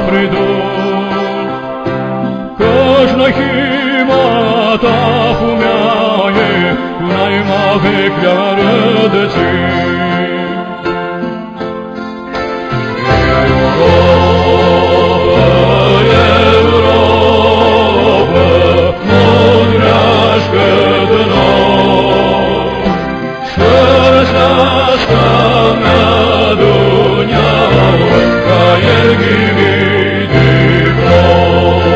pridon, căci năchima ta fumeaie, cu naima vechea rădăcini. Europa, modrească de noi, să-ți mea Dunyao, ca ierghivii de voi.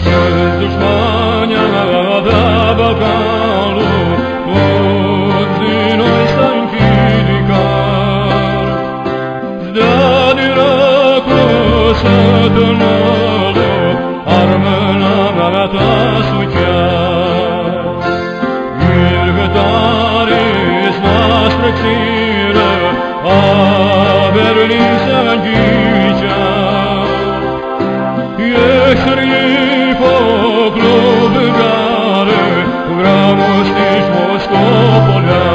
Să-ți dușmania da băcalu, toți din noi să închidicar, da din răcu să tânălă, armâna mea ta suchiar. Virgătare-s noastră țiră, a Berlin să înghicea, Ieșării foc lubăgare, cu gramostici moscopolea.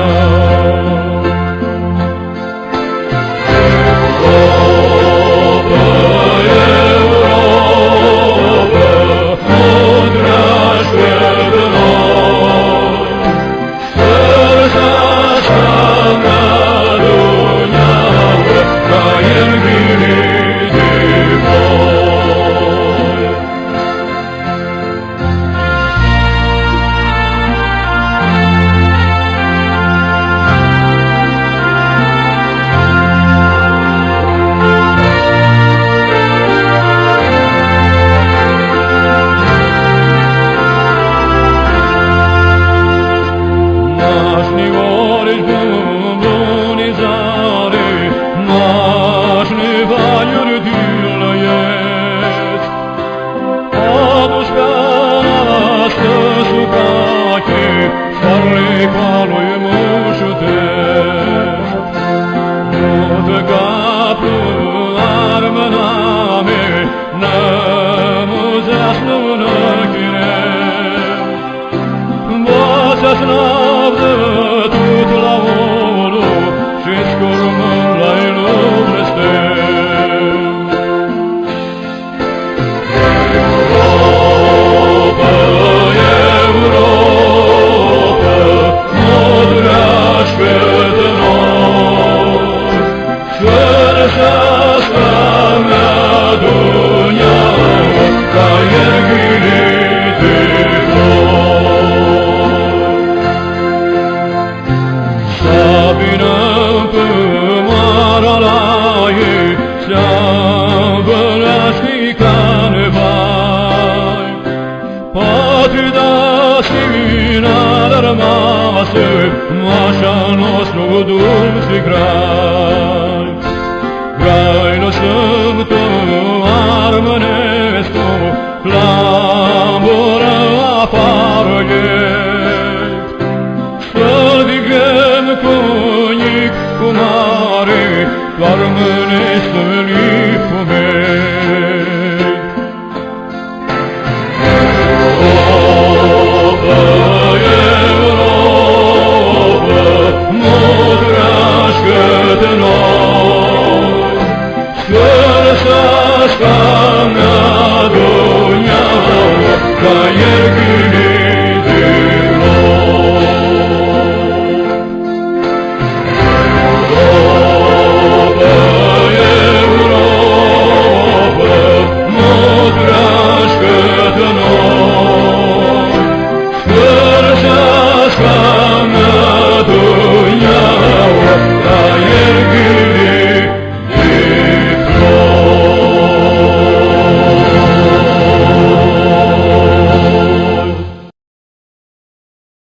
Așa nostru dulce grai, grai no Sfântă Armănescu, clamoră afară ei. Să-l digăm cu unic, cu mare, doar Armănescu-i fumei. Ca mea Dunyao, ca ierghi